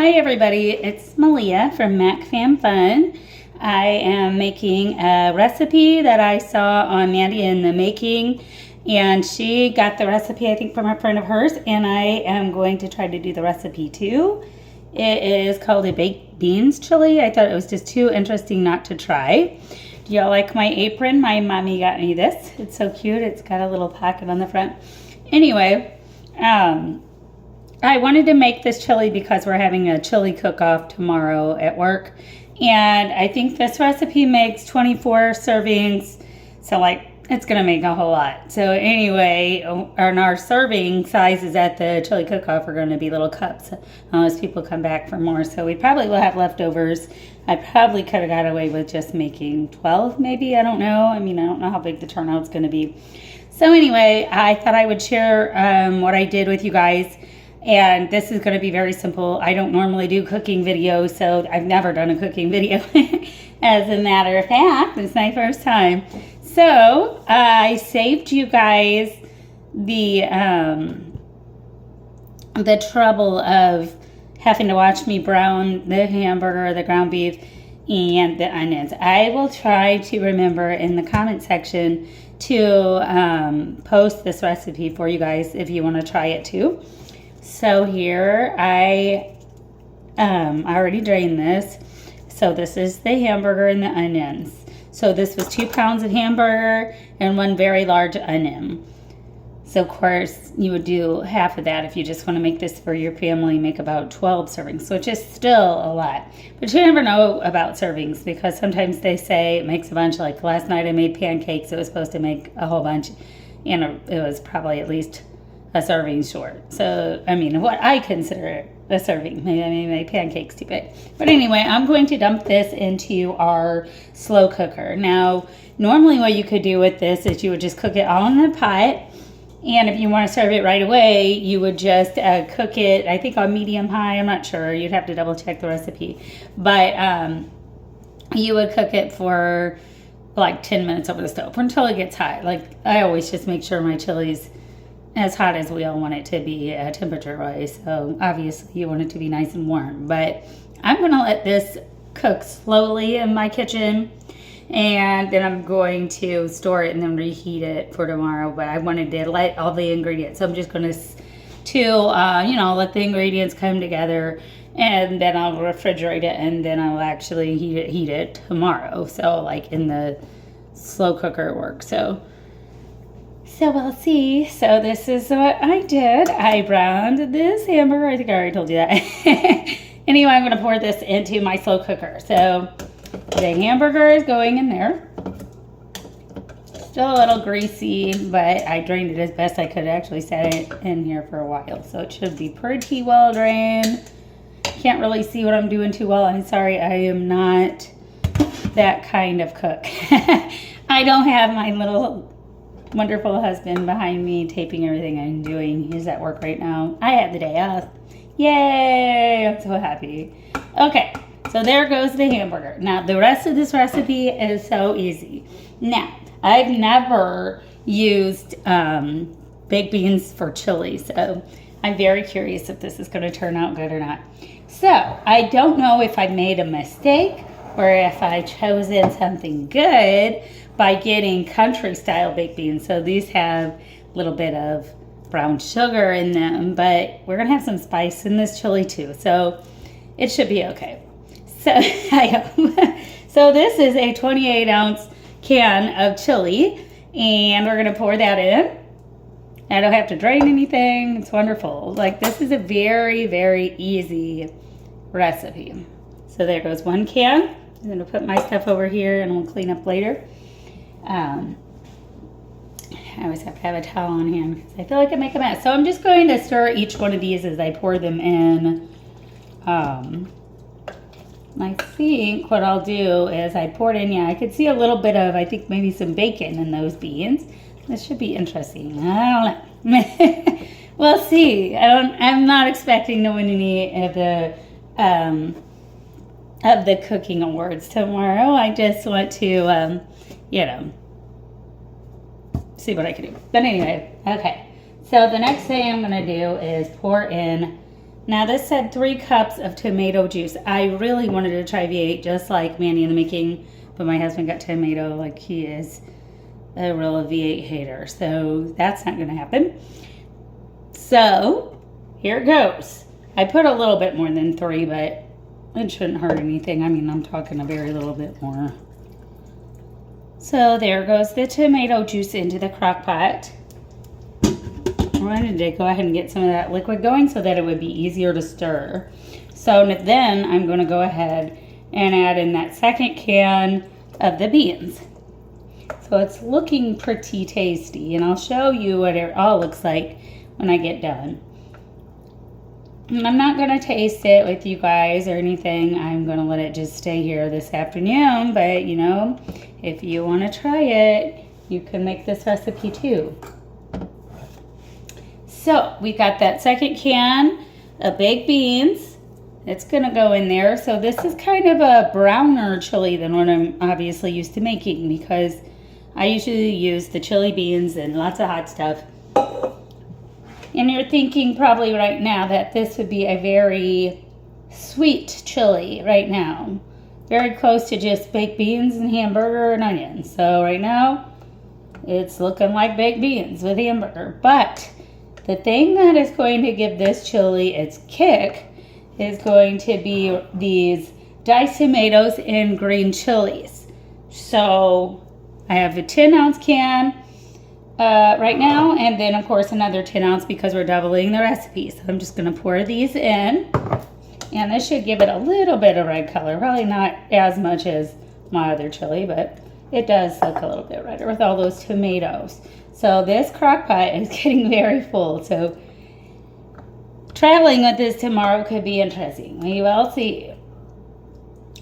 Hi everybody, it's Malia from MacFam Fun. I am making a recipe that I saw on Mandy in the Making, and she got the recipe I think from a friend of hers, and I am going to try to do the recipe too. It is called a baked beans chili. I thought it was just too interesting not to try. Do y'all like my apron? My mommy got me this. It's so cute. It's got a little pocket on the front. Anyway, I wanted to make this chili because we're having a chili cook-off tomorrow at work. And I think this recipe makes 24 servings. So like, it's gonna make a whole lot. So anyway, and our serving sizes at the chili cook-off are gonna be little cups unless people come back for more. So we probably will have leftovers. I probably could have got away with just making 12 maybe, I don't know. I mean, I don't know how big the turnout's gonna be. So anyway, I thought I would share what I did with you guys. And this is going to be very simple. I don't normally do cooking videos, so I've never done a cooking video. As a matter of fact, it's my first time. So I saved you guys the trouble of having to watch me brown the hamburger, the ground beef, and the onions. I will try to remember in the comment section to post this recipe for you guys if you want to try it too. So here I already drained this. So this is the hamburger and the onions. So this was 2 pounds of hamburger and 1 very large onion. So of course you would do half of that if you just want to make this for your family, make about 12 servings, which is still a lot. But you never know about servings because sometimes they say it makes a bunch. Like last night I made pancakes, it was supposed to make a whole bunch, and it was probably at least a serving short. So, I mean, what I consider a serving. Maybe I made my pancakes too big. But anyway, I'm going to dump this into our slow cooker. Now, normally what you could do with this is you would just cook it all in a pot. And if you want to serve it right away, you would just cook it, I think on medium high. I'm not sure. You'd have to double check the recipe. But you would cook it for like 10 minutes over the stove until it gets hot. Like, I always just make sure my chili's as hot as we all want it to be temperature-wise. So obviously you want it to be nice and warm. But I'm going to let this cook slowly in my kitchen. And then I'm going to store it and then reheat it for tomorrow. But I wanted to let all the ingredients. So I'm just going to let the ingredients come together. And then I'll refrigerate it. And then I'll actually heat it tomorrow. So like in the slow cooker at work. So we'll see. So this is what I did. I browned this hamburger. I think I already told you that. Anyway, I'm going to pour this into my slow cooker. So the hamburger is going in there. Still a little greasy, but I drained it as best I could. Actually set it in here for a while. So it should be pretty well drained. Can't really see what I'm doing too well. I'm sorry, I am not that kind of cook. I don't have my little wonderful husband behind me taping everything I'm doing. He's at work right now. I had the day off. Yay! I'm so happy. Okay, so there goes the hamburger. Now, the rest of this recipe is so easy. Now, I've never used baked beans for chili, so I'm very curious if this is going to turn out good or not. So, I don't know if I made a mistake or if I chosen something good by getting country style baked beans. So these have a little bit of brown sugar in them, but we're gonna have some spice in this chili too. So it should be okay. So I hope. So this is a 28 ounce can of chili and we're gonna pour that in. I don't have to drain anything. It's wonderful. Like this is a very, very easy recipe. So there goes 1 can. I'm gonna put my stuff over here and we'll clean up later. I always have to have a towel on hand because I feel like I make a mess. So I'm just going to stir each one of these as I pour them in. I think what I'll do is I poured in, I could see a little bit of, I think maybe some bacon in those beans. This should be interesting. I don't know. We'll see. I'm not expecting to win any of the cooking awards tomorrow. I just want to, see what I can do. But anyway, okay. So the next thing I'm going to do is pour in Now this said 3 cups of tomato juice. I really wanted to try V8 just like Mandy in the Making, but my husband got tomato like he is a real V8 hater. So that's not gonna happen. So here it goes. I put a little bit more than 3, but it shouldn't hurt anything. I mean, I'm talking a very little bit more. So there goes the tomato juice into the crock pot. I wanted to go ahead and get some of that liquid going so that it would be easier to stir. So then I'm going to go ahead and add in that second can of the beans. So it's looking pretty tasty, and I'll show you what it all looks like when I get done. And I'm not going to taste it with you guys or anything. I'm going to let it just stay here this afternoon, but you know, if you want to try it, you can make this recipe too. So we got that second can of baked beans. It's going to go in there. So this is kind of a browner chili than what I'm obviously used to making, because I usually use the chili beans and lots of hot stuff. And you're thinking probably right now that this would be a very sweet chili right now. Very close to just baked beans and hamburger and onions. So right now, it's looking like baked beans with hamburger. But the thing that is going to give this chili its kick is going to be these diced tomatoes and green chilies. So I have a 10-ounce can right now, and then of course another 10 ounce because we're doubling the recipe. So I'm just going to pour these in, and this should give it a little bit of red color. Probably not as much as my other chili, but it does look a little bit redder with all those tomatoes. So this crock pot is getting very full, so traveling with this tomorrow could be interesting. We will see.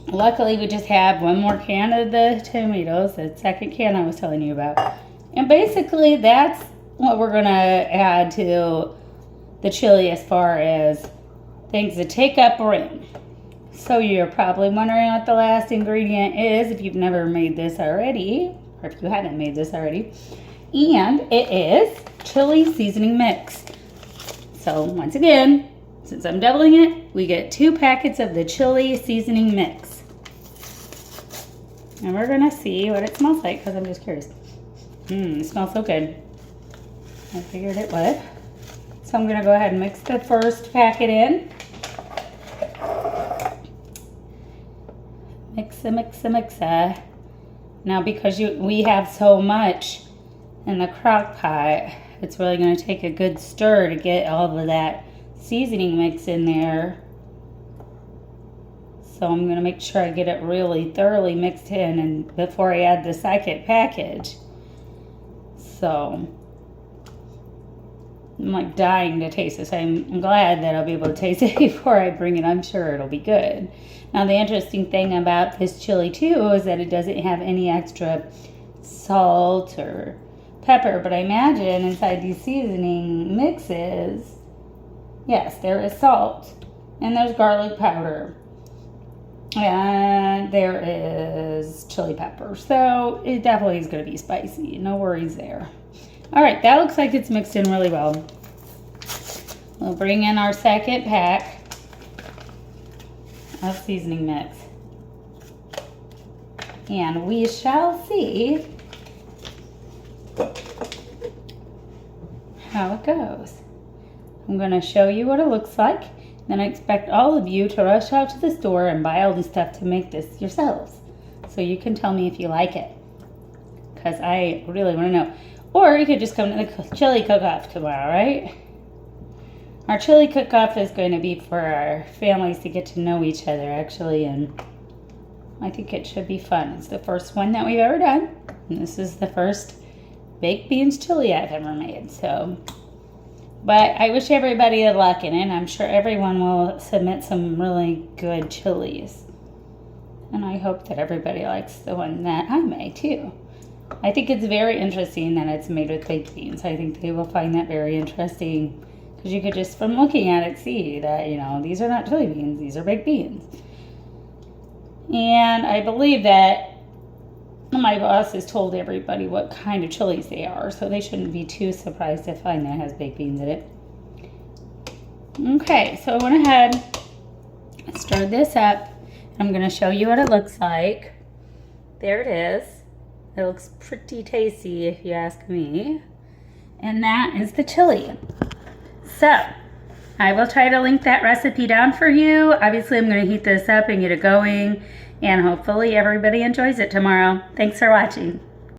Luckily, we just have one more can of the tomatoes, the second can I was telling you about. And basically, that's what we're going to add to the chili as far as things that take up room. So you're probably wondering what the last ingredient is if you've never made this already, or if you haven't made this already. And it is chili seasoning mix. So once again, since I'm doubling it, we get 2 packets of the chili seasoning mix. And we're going to see what it smells like, because I'm just curious. It smells so good. I figured it would. So I'm going to go ahead and mix the first packet in. Mixa. Now because we have so much in the crock pot, it's really going to take a good stir to get all of that seasoning mix in there. So I'm going to make sure I get it really thoroughly mixed in and before I add the second package. So I'm like dying to taste this. I'm glad that I'll be able to taste it before I bring it. I'm sure it'll be good. Now the interesting thing about this chili too is that it doesn't have any extra salt or pepper, but I imagine inside these seasoning mixes, yes, there is salt and there's garlic powder and there is chili pepper. So it definitely is going to be spicy. No worries there. All right, that looks like it's mixed in really well. We'll bring in our second pack of seasoning mix. And we shall see how it goes. I'm going to show you what it looks like. Then I expect all of you to rush out to the store and buy all the stuff to make this yourselves. So you can tell me if you like it, because I really want to know. Or you could just come to the chili cook-off tomorrow, right? Our chili cook-off is going to be for our families to get to know each other, actually, and I think it should be fun. It's the first one that we've ever done, and this is the first baked beans chili I've ever made, so. But I wish everybody good luck in it. I'm sure everyone will submit some really good chilies. And I hope that everybody likes the one that I made, too. I think it's very interesting that it's made with baked beans. I think they will find that very interesting because you could just, from looking at it, see that, you know, these are not chili beans, these are baked beans. And I believe that my boss has told everybody what kind of chilies they are, so they shouldn't be too surprised to find that it has baked beans in it. Okay, so I went ahead, stirred this up. I'm going to show you what it looks like. There it is. It looks pretty tasty if you ask me. And that is the chili. So, I will try to link that recipe down for you. Obviously, I'm going to heat this up and get it going. And hopefully everybody enjoys it tomorrow. Thanks for watching.